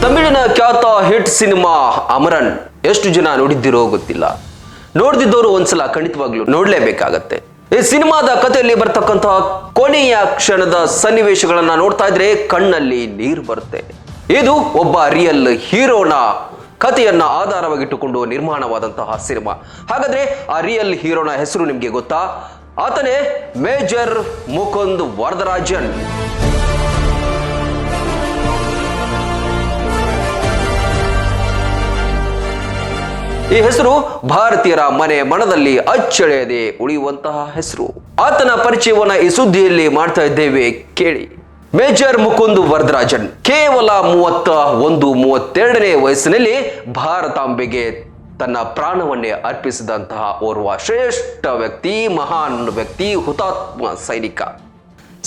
ತಮಿಳಿನ ಖ್ಯಾತ hit cinema Amaran ಎಷ್ಟು ಜನ ನೋಡಿದ್ದಿರೋ ಗೊತ್ತಿಲ್ಲ. ನೋಡ್ದಿದ್ದವರು ಒಂದ್ಸಲ ಖಂಡಿತವಾಗ್ಲೂ ನೋಡ್ಲೇಬೇಕಾಗತ್ತೆ. ಈ ಸಿನಿಮಾದ ಕಥೆಯಲ್ಲಿ ಬರ್ತಕ್ಕಂತಹ ಕೊನೆಯ ಕ್ಷಣದ ಸನ್ನಿವೇಶಗಳನ್ನ ನೋಡ್ತಾ ಇದ್ರೆ ಕಣ್ಣಲ್ಲಿ ನೀರು ಬರುತ್ತೆ. ಇದು ಒಬ್ಬ ರಿಯಲ್ ಹೀರೋನ ಕಥೆಯನ್ನ ಆಧಾರವಾಗಿಟ್ಟುಕೊಂಡು ನಿರ್ಮಾಣವಾದಂತಹ ಸಿನಿಮಾ. ಹಾಗಾದ್ರೆ ಆ ರಿಯಲ್ ಹೀರೋನ ಹೆಸರು ನಿಮ್ಗೆ ಗೊತ್ತಾ? ಆತನೇ ಮೇಜರ್ ಮುಕುಂದ್ ವರದರಾಜನ್. ಈ ಹೆಸರು ಭಾರತೀಯರ ಮನೆ ಮನದಲ್ಲಿ ಅಚ್ಚಳಿಯದೆ ಉಳಿಯುವಂತಹ ಹೆಸರು. ಆತನ ಪರಿಚಯವನ್ನ ಈ ಸುದ್ದಿಯಲ್ಲಿ ಮಾಡ್ತಾ ಇದ್ದೇವೆ, ಕೇಳಿ. ಮೇಜರ್ ಮುಕುಂದ್ ವರದರಾಜನ್ ಕೇವಲ 32ನೇ ವಯಸ್ಸಿನಲ್ಲಿ ಭಾರತಾಂಬೆಗೆ ತನ್ನ ಪ್ರಾಣವನ್ನೇ ಅರ್ಪಿಸಿದಂತಹ ಓರ್ವ ಶ್ರೇಷ್ಠ ವ್ಯಕ್ತಿ, ಮಹಾನ್ ವ್ಯಕ್ತಿ, ಹುತಾತ್ಮ ಸೈನಿಕ.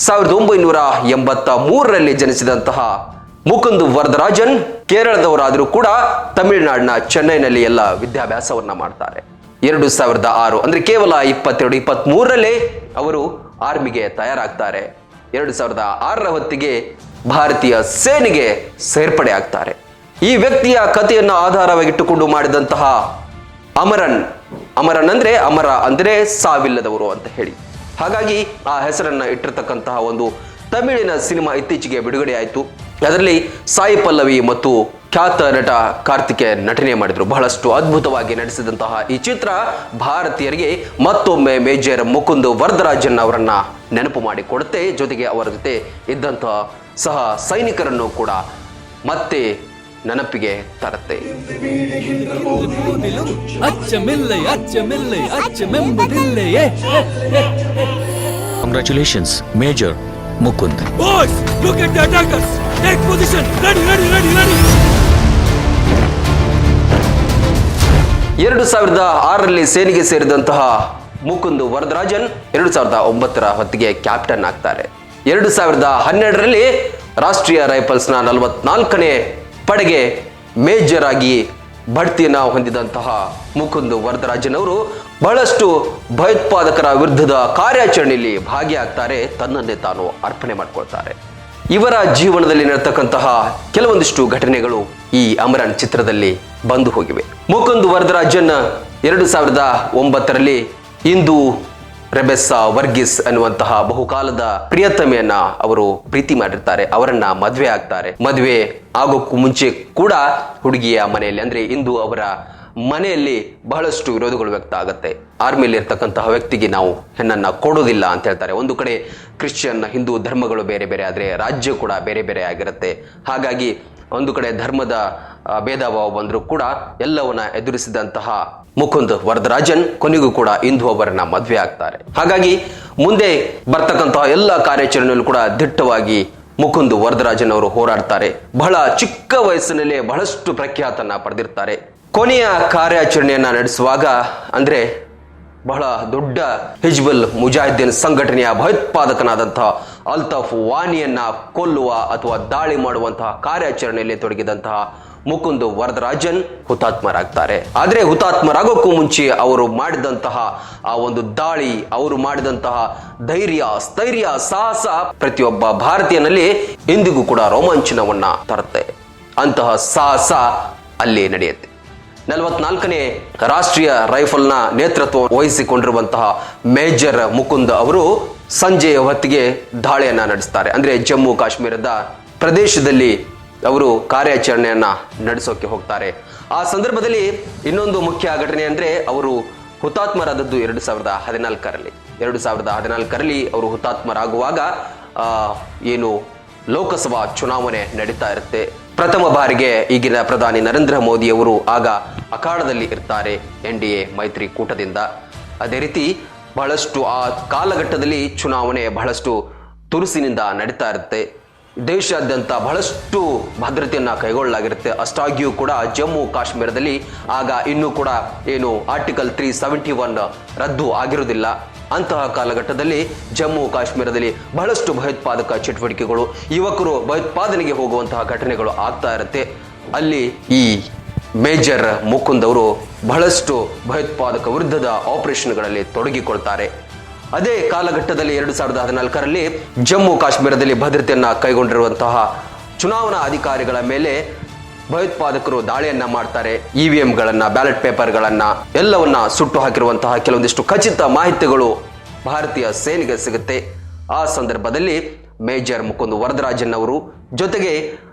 1983ರಲ್ಲಿ ಜನಿಸಿದಂತಹ ಮುಕುಂದ್ ವರದರಾಜನ್ ಕೇರಳದವರಾದರೂ ಕೂಡ ತಮಿಳುನಾಡಿನ ಚೆನ್ನೈನಲ್ಲಿ ಎಲ್ಲ ವಿದ್ಯಾಭ್ಯಾಸವನ್ನ ಮಾಡ್ತಾರೆ. 2006 ಅಂದ್ರೆ ಕೇವಲ 22-23ರಲ್ಲೇ ಅವರು ಆರ್ಮಿಗೆ ತಯಾರಾಗ್ತಾರೆ. 2006ರ ಹೊತ್ತಿಗೆ ಭಾರತೀಯ ಸೇನೆಗೆ ಸೇರ್ಪಡೆ ಆಗ್ತಾರೆ. ಈ ವ್ಯಕ್ತಿಯ ಕಥೆಯನ್ನು ಆಧಾರವಾಗಿಟ್ಟುಕೊಂಡು ಮಾಡಿದಂತಹ ಅಮರನ್ ಅಂದ್ರೆ ಅಮರ ಅಂದ್ರೆ ಸಾವಿಲ್ಲದವರು ಅಂತ ಹೇಳಿ, ಹಾಗಾಗಿ ಆ ಹೆಸರನ್ನ ಇಟ್ಟಿರ್ತಕ್ಕಂತಹ ಒಂದು ತಮಿಳಿನ ಸಿನಿಮಾ ಇತ್ತೀಚೆಗೆ ಬಿಡುಗಡೆ ಆಯಿತು. ಅದರಲ್ಲಿ ಸಾಯಿ ಪಲ್ಲವಿ ಮತ್ತು ಖ್ಯಾತ ನಟ ಕಾರ್ತಿಕೇಯನ್ ನಟನೆ ಮಾಡಿದ್ರು. ಬಹಳಷ್ಟು ಅದ್ಭುತವಾಗಿ ನಡೆಸಿದಂತಹ ಈ ಚಿತ್ರ ಭಾರತೀಯರಿಗೆ ಮತ್ತೊಮ್ಮೆ ಮೇಜರ್ ಮುಕುಂದ್ ವರದರಾಜನ್ ಅವರನ್ನ ನೆನಪು ಮಾಡಿಕೊಡುತ್ತೆ. ಜೊತೆಗೆ ಅವರ ಜೊತೆ ಇದ್ದಂತಹ ಸಹ ಸೈನಿಕರನ್ನು ಕೂಡ ಮತ್ತೆ ನೆನಪಿಗೆ ತರುತ್ತೆ. Congratulations, Major Mukund. Boys, look at the attackers. Take position. Ready. 2006ರಲ್ಲಿ ಸೇನೆಗೆ ಸೇರಿದಂತಹ ಮುಕುಂದ್ ವರದರಾಜನ್ 2009ರ ಹೊತ್ತಿಗೆ ಕ್ಯಾಪ್ಟನ್ ಆಗ್ತಾರೆ. 2012ರಲ್ಲಿ ರಾಷ್ಟ್ರೀಯ ರೈಫಲ್ಸ್ನ 44ನೇ ಪಡೆಗೆ ಮೇಜರ್ ಆಗಿ ಬಡ್ತಿಯನ್ನ ಹೊಂದಿದಂತಹ ಮುಕುಂದ್ ವರದರಾಜನ್ ಅವರು ಬಹಳಷ್ಟು ಭಯೋತ್ಪಾದಕರ ವಿರುದ್ಧದ ಕಾರ್ಯಾಚರಣೆಯಲ್ಲಿ ಭಾಗಿಯಾಗ್ತಾರೆ. ತನ್ನನ್ನೇ ತಾನು ಅರ್ಪಣೆ ಮಾಡ್ಕೊಳ್ತಾರೆ. ಇವರ ಜೀವನದಲ್ಲಿ ನಡೆತಕ್ಕಂತಹ ಕೆಲವೊಂದಿಷ್ಟು ಘಟನೆಗಳು ಈ ಅಮರನ್ ಚಿತ್ರದಲ್ಲಿ ಬಂದು ಹೋಗಿವೆ. ಮುಕುಂದ್ ವರದರಾಜನ್ 2009ರಲ್ಲಿ ಇಂದು ರೆಬೆಸ್ಸಾ ವರ್ಗೀಸ್ ಅನ್ನುವಂತಹ ಬಹುಕಾಲದ ಪ್ರಿಯತಮೆಯನ್ನ ಅವರು ಪ್ರೀತಿ ಮಾಡಿರ್ತಾರೆ. ಅವರನ್ನ ಮದುವೆ ಆಗ್ತಾರೆ. ಮದುವೆ ಆಗೋಕ್ಕೂ ಮುಂಚೆ ಕೂಡ ಹುಡುಗಿಯ ಮನೆಯಲ್ಲಿ ಅಂದ್ರೆ ಇಂದು ಅವರ ಮನೆಯಲ್ಲಿ ಬಹಳಷ್ಟು ವಿರೋಧಗಳು ವ್ಯಕ್ತ ಆಗುತ್ತೆ. ಆರ್ಮಿಯಲ್ಲಿ ಇರ್ತಕ್ಕಂತಹ ವ್ಯಕ್ತಿಗೆ ನಾವು ಹೆಣ್ಣನ್ನ ಕೊಡೋದಿಲ್ಲ ಅಂತ ಹೇಳ್ತಾರೆ. ಒಂದು ಕಡೆ ಕ್ರಿಶ್ಚಿಯನ್ ಹಿಂದೂ ಧರ್ಮಗಳು ಬೇರೆ ಬೇರೆ ಆದ್ರೆ ರಾಜ್ಯ ಕೂಡ ಬೇರೆ ಬೇರೆ ಆಗಿರುತ್ತೆ. ಹಾಗಾಗಿ ಒಂದು ಕಡೆ ಧರ್ಮದ ಭೇದ ಭಾವ ಬಂದರೂ ಕೂಡ ಎಲ್ಲವನ್ನ ಎದುರಿಸಿದಂತಹ ಮುಕುಂದ್ ವರದರಾಜನ್ ಕೊನೆಗೂ ಕೂಡ ಇಂದು ಅವರನ್ನ ಮದುವೆ ಆಗ್ತಾರೆ. ಹಾಗಾಗಿ ಮುಂದೆ ಬರ್ತಕ್ಕಂತಹ ಎಲ್ಲ ಕಾರ್ಯಾಚರಣೆಯಲ್ಲೂ ಕೂಡ ದಿಟ್ಟವಾಗಿ ಮುಕುಂದ್ ವರದರಾಜನ್ ಅವರು ಹೋರಾಡ್ತಾರೆ. ಬಹಳ ಚಿಕ್ಕ ವಯಸ್ಸಿನಲ್ಲೇ ಬಹಳಷ್ಟು ಪ್ರಖ್ಯಾತನ ಪಡೆದಿರ್ತಾರೆ. ಕೊನೆಯ ಕಾರ್ಯಾಚರಣೆಯನ್ನ ನಡೆಸುವಾಗ ಅಂದ್ರೆ ಬಹಳ ದೊಡ್ಡ ಹಿಜ್ಬುಲ್ ಮುಜಾಹಿದ್ದೀನ್ ಸಂಘಟನೆಯ ಭಯೋತ್ಪಾದಕನಾದಂತಹ ಅಲ್ತಾಫ್ ವಾನಿಯನ್ನ ಕೊಲ್ಲುವ ಅಥವಾ ದಾಳಿ ಮಾಡುವಂತಹ ಕಾರ್ಯಾಚರಣೆಯಲ್ಲಿ ತೊಡಗಿದಂತಹ ಮುಕುಂದ್ ವರದರಾಜನ್ ಹುತಾತ್ಮರಾಗ್ತಾರೆ. ಆದ್ರೆ ಹುತಾತ್ಮರಾಗೋಕ್ಕೂ ಮುಂಚೆ ಅವರು ಮಾಡಿದಂತಹ ಆ ಒಂದು ದಾಳಿ, ಅವರು ಮಾಡಿದಂತಹ ಧೈರ್ಯ, ಸ್ಥೈರ್ಯ, ಸಾಹಸ ಪ್ರತಿಯೊಬ್ಬ ಭಾರತೀಯನಲ್ಲಿ ಇಂದಿಗೂ ಕೂಡ ರೋಮಾಂಚನವನ್ನ ತರುತ್ತೆ. ಅಂತಹ ಸಾಹಸ ಅಲ್ಲಿ ನಡೆಯುತ್ತೆ. 44ನೇ ರಾಷ್ಟ್ರೀಯ ರೈಫಲ್ನ ನೇತೃತ್ವ ವಹಿಸಿಕೊಂಡಿರುವಂತಹ ಮೇಜರ್ ಮುಕುಂದ್ ಅವರು ಸಂಜೆಯ ಹೊತ್ತಿಗೆ ದಾಳಿಯನ್ನ ನಡೆಸ್ತಾರೆ. ಅಂದ್ರೆ ಜಮ್ಮು ಕಾಶ್ಮೀರದ ಪ್ರದೇಶದಲ್ಲಿ ಅವರು ಕಾರ್ಯಾಚರಣೆಯನ್ನ ನಡೆಸೋಕೆ ಹೋಗ್ತಾರೆ. ಆ ಸಂದರ್ಭದಲ್ಲಿ ಇನ್ನೊಂದು ಮುಖ್ಯ ಘಟನೆ ಅಂದ್ರೆ ಅವರು ಹುತಾತ್ಮರಾದದ್ದು 2014ರಲ್ಲಿ ಅವರು ಹುತಾತ್ಮರಾಗುವಾಗ ಏನು ಲೋಕಸಭಾ ಚುನಾವಣೆ ನಡೀತಾ ಇರುತ್ತೆ. ಪ್ರಥಮ ಬಾರಿಗೆ ಈಗಿನ ಪ್ರಧಾನಿ ನರೇಂದ್ರ ಮೋದಿ ಅವರು ಆಗ ಅಖಾಡದಲ್ಲಿ ಇರ್ತಾರೆ NDA ಮೈತ್ರಿಕೂಟದಿಂದ. ಅದೇ ರೀತಿ ಬಹಳಷ್ಟು ಆ ಕಾಲಘಟ್ಟದಲ್ಲಿ ಚುನಾವಣೆ ಬಹಳಷ್ಟು ತುರುಸಿನಿಂದ ನಡೀತಾ ಇರುತ್ತೆ. ದೇಶಾದ್ಯಂತ ಬಹಳಷ್ಟು ಭದ್ರತೆಯನ್ನ ಕೈಗೊಳ್ಳಲಾಗಿರುತ್ತೆ. ಅಷ್ಟಾಗಿಯೂ ಕೂಡ ಜಮ್ಮು ಕಾಶ್ಮೀರದಲ್ಲಿ ಆಗ ಇನ್ನೂ ಕೂಡ ಏನು ಆರ್ಟಿಕಲ್ 371 ರದ್ದು ಆಗಿರುವುದಿಲ್ಲ. ಅಂತಹ ಕಾಲಘಟ್ಟದಲ್ಲಿ ಜಮ್ಮು ಕಾಶ್ಮೀರದಲ್ಲಿ ಬಹಳಷ್ಟು ಭಯೋತ್ಪಾದಕ ಚಟುವಟಿಕೆಗಳು, ಯುವಕರು ಭಯೋತ್ಪಾದನೆಗೆ ಹೋಗುವಂತಹ ಘಟನೆಗಳು ಆಗ್ತಾ ಇರುತ್ತೆ. ಅಲ್ಲಿ ಈ ಮೇಜರ್ ಮುಕುಂದ್ ಅವರು ಬಹಳಷ್ಟು ಭಯೋತ್ಪಾದಕ ವಿರುದ್ಧದ ಆಪರೇಷನ್ಗಳಲ್ಲಿ ತೊಡಗಿಕೊಳ್ತಾರೆ. ಅದೇ ಕಾಲಘಟ್ಟದಲ್ಲಿ 2014ರಲ್ಲಿ ಜಮ್ಮು ಕಾಶ್ಮೀರದಲ್ಲಿ ಭದ್ರತೆಯನ್ನ ಕೈಗೊಂಡಿರುವಂತಹ ಚುನಾವಣಾ ಅಧಿಕಾರಿಗಳ ಮೇಲೆ ಭಯೋತ್ಪಾದಕರು ದಾಳಿಯನ್ನ ಮಾಡ್ತಾರೆ. EVMಗಳನ್ನ, ಬ್ಯಾಲೆಟ್ ಪೇಪರ್ಗಳನ್ನ ಎಲ್ಲವನ್ನ ಸುಟ್ಟು ಹಾಕಿರುವಂತಹ ಕೆಲವೊಂದಿಷ್ಟು ಖಚಿತ ಮಾಹಿತಿಗಳು ಭಾರತೀಯ ಸೇನೆಗೆ ಸಿಗುತ್ತೆ. ಆ ಸಂದರ್ಭದಲ್ಲಿ ಮೇಜರ್ ಮುಕುಂದ್ ವರದರಾಜನ್ ಅವರು ಜೊತೆಗೆ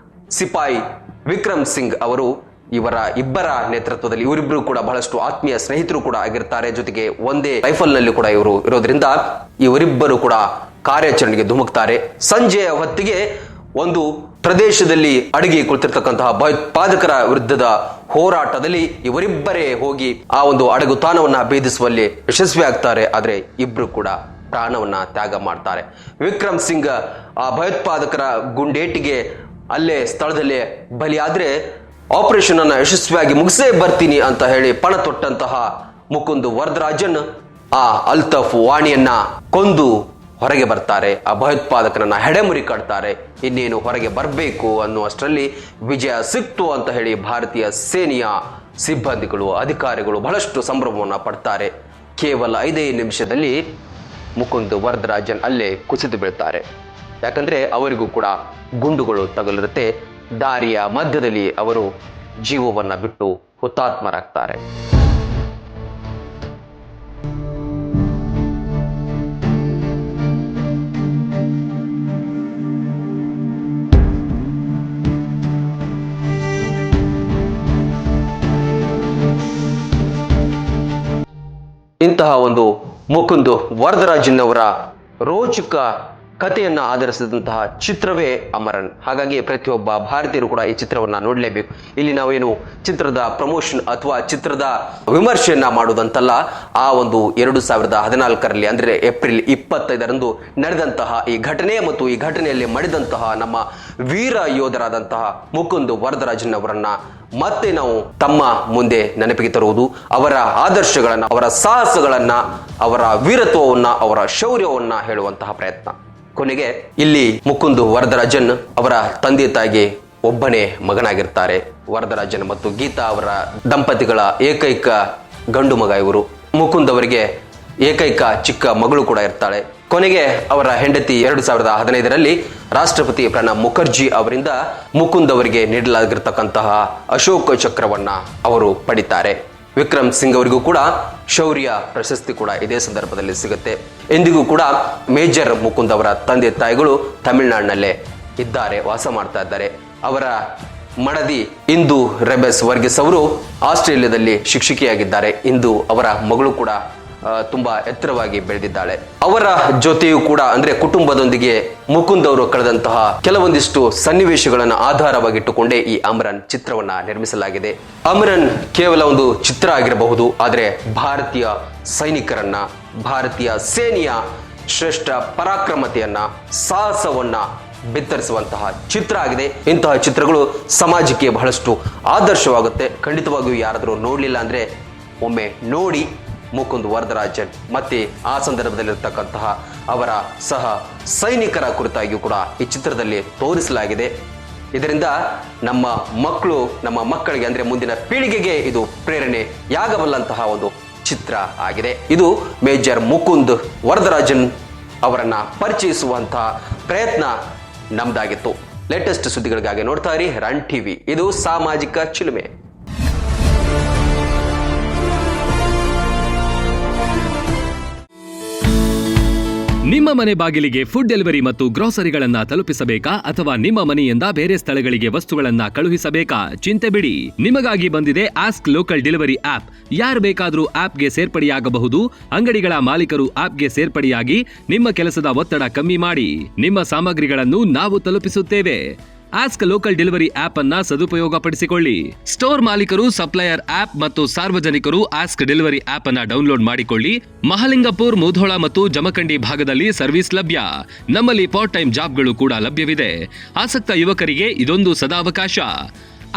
ಸಿಪಾಯಿ ವಿಕ್ರಮ್ ಸಿಂಗ್ ಅವರು ಇಬ್ಬರ ನೇತೃತ್ವದಲ್ಲಿ ಇವರಿಬ್ಬರು ಕೂಡ ಬಹಳಷ್ಟು ಆತ್ಮೀಯ ಸ್ನೇಹಿತರು ಕೂಡ ಆಗಿರ್ತಾರೆ. ಜೊತೆಗೆ ಒಂದೇ ರೈಫಲ್ ನಲ್ಲಿ ಕೂಡ ಇವರು ಇರೋದ್ರಿಂದ ಇವರಿಬ್ಬರು ಕೂಡ ಕಾರ್ಯಾಚರಣೆಗೆ ಧುಮುಕ್ತಾರೆ. ಸಂಜೆಯ ಹೊತ್ತಿಗೆ ಒಂದು ಪ್ರದೇಶದಲ್ಲಿ ಅಡಗಿ ಕುಳಿತಿರ್ತಕ್ಕಂತಹ ಭಯೋತ್ಪಾದಕರ ವಿರುದ್ಧದ ಹೋರಾಟದಲ್ಲಿ ಇವರಿಬ್ಬರೇ ಹೋಗಿ ಆ ಒಂದು ಅಡಗುತಾಣವನ್ನ ಭೇದಿಸುವಲ್ಲಿ ಯಶಸ್ವಿ ಆಗ್ತಾರೆ. ಆದ್ರೆ ಇಬ್ರು ಕೂಡ ಪ್ರಾಣವನ್ನ ತ್ಯಾಗ ಮಾಡ್ತಾರೆ. ವಿಕ್ರಮ್ ಸಿಂಗ್ ಆ ಭಯೋತ್ಪಾದಕರ ಗುಂಡೇಟಿಗೆ ಅಲ್ಲೇ ಸ್ಥಳದಲ್ಲೇ ಬಲಿಯಾದ್ರೆ ಆಪರೇಷನ್ ಅನ್ನ ಯಶಸ್ವಿಯಾಗಿ ಮುಗಿಸೇ ಬರ್ತೀನಿ ಅಂತ ಹೇಳಿ ಪಣ ತೊಟ್ಟಂತಹ ಮುಕುಂದ್ ವರದರಾಜನ್ ಆ ಅಲ್ತಫ್ ವಾಣಿಯನ್ನ ಕೊಂದು ಹೊರಗೆ ಬರ್ತಾರೆ. ಆ ಭಯೋತ್ಪಾದಕರನ್ನ ಹೆಡೆಮುರಿ ಕಟ್ತಾರೆ. ಇನ್ನೇನು ಹೊರಗೆ ಬರಬೇಕು ಅನ್ನುವಷ್ಟರಲ್ಲಿ ವಿಜಯ ಸಿಕ್ತು ಅಂತ ಹೇಳಿ ಭಾರತೀಯ ಸೇನೆಯ ಸಿಬ್ಬಂದಿಗಳು, ಅಧಿಕಾರಿಗಳು ಬಹಳಷ್ಟು ಸಂಭ್ರಮವನ್ನು ಪಡ್ತಾರೆ. ಕೇವಲ 5 ನಿಮಿಷದಲ್ಲಿ ಮುಕುಂದ್ ವರದರಾಜನ್ ಅಲ್ಲೇ ಕುಸಿದು ಬೀಳ್ತಾರೆ. ಯಾಕಂದ್ರೆ ಅವರಿಗೂ ಕೂಡ ಗುಂಡುಗಳು ತಗುಲಿರುತ್ತೆ. ದಾರಿಯ ಮಧ್ಯದಲ್ಲಿ ಅವರು ಜೀವವನ್ನ ಬಿಟ್ಟು ಹುತಾತ್ಮರಾಗ್ತಾರೆ. ಇಂತಹ ಒಂದು ಮುಕುಂದ್ ವರದರಾಜನ್ ಅವರ ರೋಚಕ ಕಥೆಯನ್ನ ಆಧರಿಸಿದಂತಹ ಚಿತ್ರವೇ ಅಮರನ್. ಹಾಗಾಗಿ ಪ್ರತಿಯೊಬ್ಬ ಭಾರತೀಯರು ಕೂಡ ಈ ಚಿತ್ರವನ್ನ ನೋಡಲೇಬೇಕು. ಇಲ್ಲಿ ನಾವೇನು ಚಿತ್ರದ ಪ್ರಮೋಷನ್ ಅಥವಾ ಚಿತ್ರದ ವಿಮರ್ಶೆಯನ್ನ ಮಾಡುವುದಂತಲ್ಲ. ಆ ಒಂದು 2014ರಲ್ಲಿ ಅಂದ್ರೆ ಏಪ್ರಿಲ್ 25ರಂದು ನಡೆದಂತಹ ಈ ಘಟನೆ ಮತ್ತು ಈ ಘಟನೆಯಲ್ಲಿ ಮಡಿದಂತಹ ನಮ್ಮ ವೀರ ಯೋಧರಾದಂತಹ ಮುಕುಂದ್ ವರದರಾಜನ್ ಅವರನ್ನ ಮತ್ತೆ ನಾವು ತಮ್ಮ ಮುಂದೆ ನೆನಪಿಗೆ ತರುವುದು, ಅವರ ಆದರ್ಶಗಳನ್ನ, ಅವರ ಸಾಹಸಗಳನ್ನ, ಅವರ ವೀರತ್ವವನ್ನ, ಅವರ ಶೌರ್ಯವನ್ನ ಹೇಳುವಂತಹ ಪ್ರಯತ್ನ. ಕೊನೆಗೆ ಇಲ್ಲಿ ಮುಕುಂದ್ ವರದರಾಜನ್ ಅವರ ತಂದೆ ತಾಯಿಗೆ ಒಬ್ಬನೇ ಮಗನಾಗಿರ್ತಾರೆ. ವರದರಾಜನ್ ಮತ್ತು ಗೀತಾ ಅವರ ದಂಪತಿಗಳ ಏಕೈಕ ಗಂಡು ಮಗ ಇವರು. ಮುಕುಂದ್ ಅವರಿಗೆ ಏಕೈಕ ಚಿಕ್ಕ ಮಗಳು ಕೂಡ ಇರ್ತಾಳೆ. ಕೊನೆಗೆ ಅವರ ಹೆಂಡತಿ 2015ರಲ್ಲಿ ರಾಷ್ಟ್ರಪತಿ ಪ್ರಣಬ್ ಮುಖರ್ಜಿ ಅವರಿಂದ ಮುಕುಂದ್ ಅವರಿಗೆ ನೀಡಲಾಗಿರ್ತಕ್ಕಂತಹ ಅಶೋಕ ಚಕ್ರವನ್ನ ಅವರು ಪಡಿತಾರೆ. ವಿಕ್ರಮ್ ಸಿಂಗ್ ಅವರಿಗೂ ಕೂಡ ಶೌರ್ಯ ಪ್ರಶಸ್ತಿ ಕೂಡ ಇದೇ ಸಂದರ್ಭದಲ್ಲಿ ಸಿಗುತ್ತೆ. ಎಂದಿಗೂ ಕೂಡ ಮೇಜರ್ ಮುಕುಂದ್ ಅವರ ತಂದೆ ತಾಯಿಗಳು ತಮಿಳುನಾಡಿನಲ್ಲೇ ಇದ್ದಾರೆ, ವಾಸ ಮಾಡ್ತಾ ಇದ್ದಾರೆ. ಅವರ ಮಡದಿ ಇಂದು ರೆಬೆಸ್ ವರ್ಗೀಸ್ ಅವರು ಆಸ್ಟ್ರೇಲಿಯಾದಲ್ಲಿ ಶಿಕ್ಷಕಿಯಾಗಿದ್ದಾರೆ. ಇಂದು ಅವರ ಮಗಳು ಕೂಡ ತುಂಬಾ ಎತ್ತರವಾಗಿ ಬೆಳೆದಿದ್ದಾಳೆ. ಅವರ ಜೊತೆಯೂ ಕೂಡ ಅಂದ್ರೆ ಕುಟುಂಬದೊಂದಿಗೆ ಮುಕುಂದ್ ಅವರು ಕಳೆದಂತಹ ಕೆಲವೊಂದಿಷ್ಟು ಸನ್ನಿವೇಶಗಳನ್ನು ಆಧಾರವಾಗಿಟ್ಟುಕೊಂಡೇ ಈ ಅಮರನ್ ಚಿತ್ರವನ್ನ ನಿರ್ಮಿಸಲಾಗಿದೆ. ಅಮರನ್ ಕೇವಲ ಒಂದು ಚಿತ್ರ ಆಗಿರಬಹುದು, ಆದರೆ ಭಾರತೀಯ ಸೈನಿಕರನ್ನ, ಭಾರತೀಯ ಸೇನೆಯ ಶ್ರೇಷ್ಠ ಪರಾಕ್ರಮತೆಯನ್ನ, ಸಾಹಸವನ್ನ ಬಿತ್ತರಿಸುವಂತಹ ಚಿತ್ರ ಆಗಿದೆ. ಇಂತಹ ಚಿತ್ರಗಳು ಸಮಾಜಕ್ಕೆ ಬಹಳಷ್ಟು ಆದರ್ಶವಾಗುತ್ತೆ. ಖಂಡಿತವಾಗಿಯೂ ಯಾರಾದರೂ ನೋಡಲಿಲ್ಲ ಅಂದ್ರೆ ಒಮ್ಮೆ ನೋಡಿ. ಮುಕುಂದ್ ವರದರಾಜನ್ ಮತ್ತೆ ಆ ಸಂದರ್ಭದಲ್ಲಿರ್ತಕ್ಕಂತಹ ಅವರ ಸಹ ಸೈನಿಕರ ಕುರಿತಾಗಿಯೂ ಕೂಡ ಈ ಚಿತ್ರದಲ್ಲಿ ತೋರಿಸಲಾಗಿದೆ. ಇದರಿಂದ ನಮ್ಮ ಮಕ್ಕಳು, ನಮ್ಮ ಮಕ್ಕಳಿಗೆ ಅಂದ್ರೆ ಮುಂದಿನ ಪೀಳಿಗೆಗೆ ಇದು ಪ್ರೇರಣೆಯಾಗಬಲ್ಲಂತಹ ಒಂದು ಚಿತ್ರ ಆಗಿದೆ. ಇದು ಮೇಜರ್ ಮುಕುಂದ್ ವರದರಾಜನ್ ಅವರನ್ನ ಪರಿಚಯಿಸುವಂತಹ ಪ್ರಯತ್ನ ನಮ್ದಾಗಿತ್ತು. ಲೇಟೆಸ್ಟ್ ಸುದ್ದಿಗಳಿಗಾಗಿ ನೋಡ್ತಾ ಇರಿ ರನ್ ಟಿವಿ. ಇದು ಸಾಮಾಜಿಕ ಚಿಲುಮೆ. ನಿಮ್ಮ ಮನೆ ಬಾಗಿಲಿಗೆ ಫುಡ್ ಡೆಲಿವರಿ ಮತ್ತು ಗ್ರೋಸರಿಗಳನ್ನ ತಲುಪಿಸಬೇಕಾ ಅಥವಾ ನಿಮ್ಮ ಮನೆಯಿಂದ ಬೇರೆ ಸ್ಥಳಗಳಿಗೆ ವಸ್ತುಗಳನ್ನ ಕಳುಹಿಸಬೇಕಾ? ಚಿಂತೆ ಬಿಡಿ, ನಿಮಗಾಗಿ ಬಂದಿದೆ ಆಸ್ಕ್ ಲೋಕಲ್ ಡೆಲಿವರಿ ಆಪ್. ಯಾರು ಬೇಕಾದರೂ ಆಪ್ಗೆ ಸೇರ್ಪಡೆಯಾಗಬಹುದು. ಅಂಗಡಿಗಳ ಮಾಲೀಕರು ಆಪ್ಗೆ ಸೇರ್ಪಡೆಯಾಗಿ ನಿಮ್ಮ ಕೆಲಸದ ಒತ್ತಡ ಕಮ್ಮಿ ಮಾಡಿ ನಿಮ್ಮ ಸಾಮಗ್ರಿಗಳನ್ನು ನಾವು ತಲುಪಿಸುತ್ತೇವೆ. ಆಸ್ಕ್ ಲೋಕಲ್ ಡೆಲಿವರಿ ಆಪ್ ಅನ್ನ ಸದುಪಯೋಗಪಡಿಸಿಕೊಳ್ಳಿ. ಸ್ಟೋರ್ ಮಾಲೀಕರು, ಸಪ್ಲೈಯರ್ ಆಪ್ ಮತ್ತು ಸಾರ್ವಜನಿಕರು ಆಸ್ಕ್ ಡೆಲಿವರಿ ಆಪ್ ಅನ್ನ ಡೌನ್ಲೋಡ್ ಮಾಡಿಕೊಳ್ಳಿ. ಮಹಾಲಿಂಗಪುರ್, ಮುಧೋಳ ಮತ್ತು ಜಮಖಂಡಿ ಭಾಗದಲ್ಲಿ ಸರ್ವಿಸ್ ಲಭ್ಯ. ನಮ್ಮಲ್ಲಿ ಪಾರ್ಟ್ ಟೈಮ್ ಜಾಬ್ಗಳು ಕೂಡ ಲಭ್ಯವಿದೆ. ಆಸಕ್ತ ಯುವಕರಿಗೆ ಇದೊಂದು ಸದಾವಕಾಶ.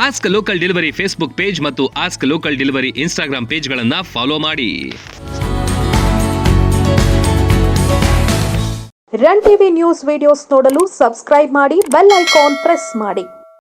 Ask local delivery Facebook page ಮತ್ತು ಆಸ್ಕ್ ಲೋಕಲ್ ಡೆಲಿವರಿ ಇನ್ಸ್ಟಾಗ್ರಾಮ್ ಪೇಜ್ಗಳನ್ನ ಫಾಲೋ ಮಾಡಿ. ರನ್ ಟಿವಿ ನ್ಯೂಸ್ ವಿಡಿಯೋಸ್ ನೋಡಲು ಸಬ್ಸ್ಕ್ರೈಬ್ ಮಾಡಿ, ಬೆಲ್ ಐಕಾನ್ ಪ್ರೆಸ್ ಮಾಡಿ.